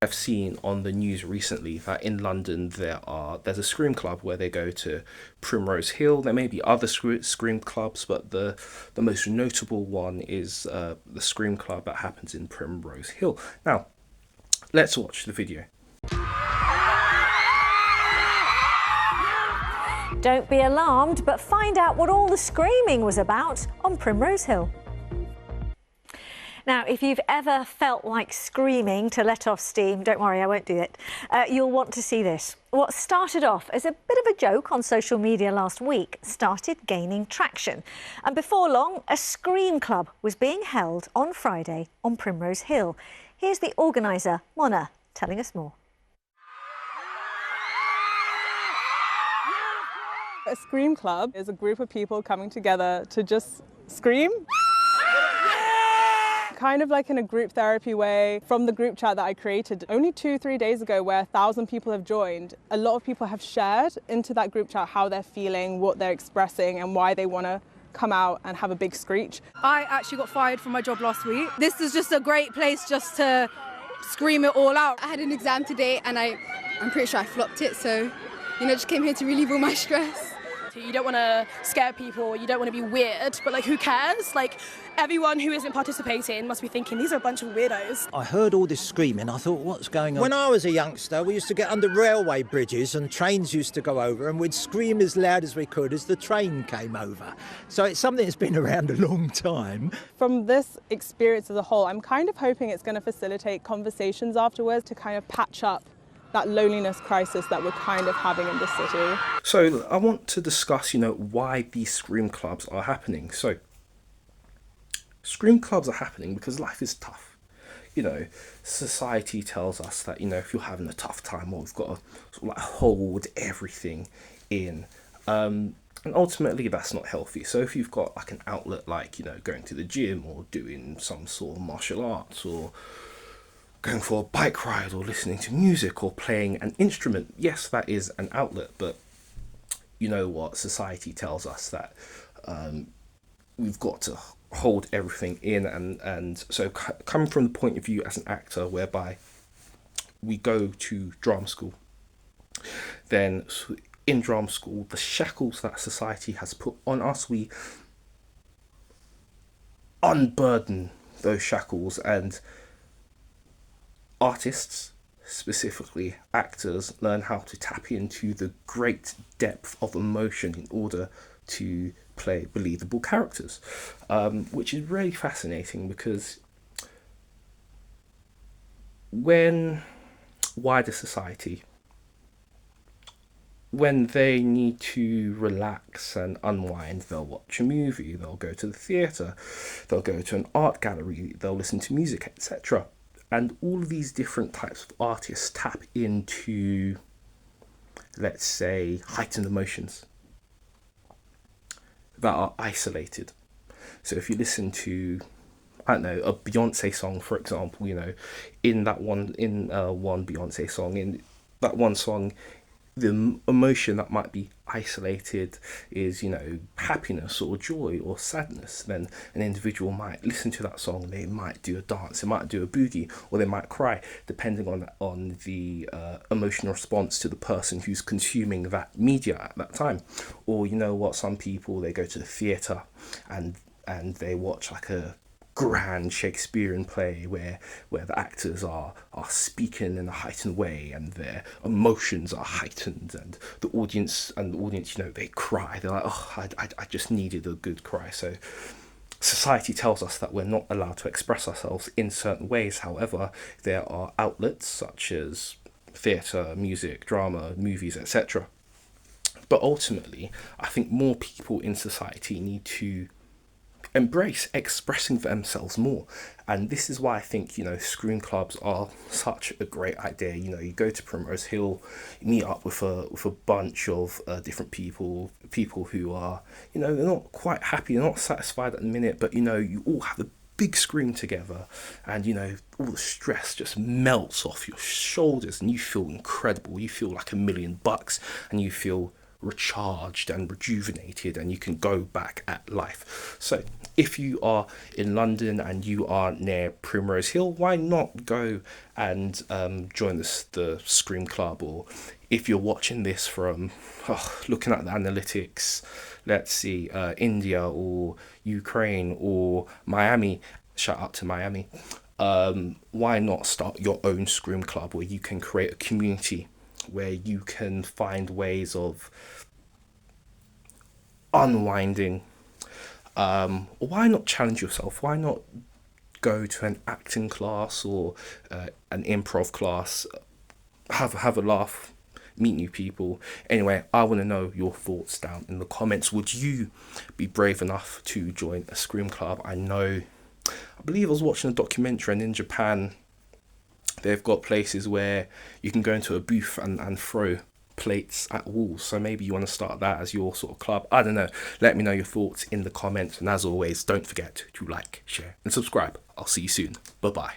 I've seen on the news recently that in London there's a scream club where they go to Primrose Hill. There may be other scream clubs, but the most notable one is the scream club that happens in Primrose Hill. Now, let's watch the video. Don't be alarmed, but find out what all the screaming was about on Primrose Hill. Now, if you've ever felt like screaming to let off steam, don't worry, I won't do it. You'll want to see this. What started off as a bit of a joke on social media last week started gaining traction. And before long, a scream club was being held on Friday on Primrose Hill. Here's the organiser, Mona, telling us more. A scream club is a group of people coming together to just scream. Kind of like in a group therapy way. From the group chat that I created only 2-3 days ago, where 1,000 people have joined, a lot of people have shared into that group chat how they're feeling, what they're expressing and why they want to come out and have a big screech. I actually got fired from my job last week. This is just a great place just to scream it all out. I had an exam today and I'm pretty sure I flopped it, so just came here to relieve all my stress. You don't want to scare people, you don't want to be weird, but who cares? Everyone who isn't participating must be thinking, these are a bunch of weirdos. I heard all this screaming, I thought, what's going on? When I was a youngster, we used to get under railway bridges and trains used to go over and we'd scream as loud as we could as the train came over. So it's something that's been around a long time. From this experience as a whole, I'm kind of hoping it's going to facilitate conversations afterwards to kind of patch up that loneliness crisis that we're kind of having in the city. So I want to discuss, why these scream clubs are happening. So scream clubs are happening because life is tough. Society tells us that, if you're having a tough time, well, we've got to hold everything in. And ultimately that's not healthy. So if you've got an outlet going to the gym or doing some sort of martial arts or going for a bike ride or listening to music or playing an instrument, yes, that is an outlet, but you know what? Society tells us that we've got to hold everything in, and so coming from the point of view as an actor, whereby we go to drama school, then in drama school, the shackles that society has put on us, we unburden those shackles, and artists, specifically actors, learn how to tap into the great depth of emotion in order to play believable characters, which is really fascinating because when wider society, when they need to relax and unwind, they'll watch a movie, they'll go to the theatre, they'll go to an art gallery, they'll listen to music, etc. And all of these different types of artists tap into, let's say, heightened emotions that are isolated. So if you listen to, a Beyonce song, for example, in one Beyonce song, in that one song, the emotion that might be isolated is, happiness or joy or sadness. Then an individual might listen to that song, they might do a dance, they might do a boogie, or they might cry, depending on the emotional response to the person who's consuming that media at that time. Or some people, they go to the theatre and they watch a grand Shakespearean play where the actors are speaking in a heightened way and their emotions are heightened, and the audience they cry. They're like, oh, I just needed a good cry. So society tells us that we're not allowed to express ourselves in certain ways. However, there are outlets such as theatre, music, drama, movies, etc. But ultimately, I think more people in society need to embrace expressing themselves more, and this is why I think scream clubs are such a great idea. You go to Primrose Hill, you meet up with a bunch of different people who are they're not quite happy, they're not satisfied at the minute, but you all have a big scream together, and all the stress just melts off your shoulders and you feel incredible, you feel like $1 million, and you feel recharged and rejuvenated, and you can go back at life. So if you are in London and you are near Primrose Hill, why not go and join the Scream Club? Or if you're watching this from looking at the analytics, let's see, India or Ukraine or Miami, shout out to Miami, why not start your own Scream Club where you can create a community where you can find ways of unwinding. Or why not challenge yourself? Why not go to an acting class or an improv class, have a laugh, meet new people? Anyway, I want to know your thoughts down in the comments. Would you be brave enough to join a Scream Club? I believe I was watching a documentary, and in Japan they've got places where you can go into a booth and throw plates at walls. So maybe you want to start that as your sort of club. I don't know. Let me know your thoughts in the comments, and as always, don't forget to like, share and subscribe. I'll see you soon. Bye bye.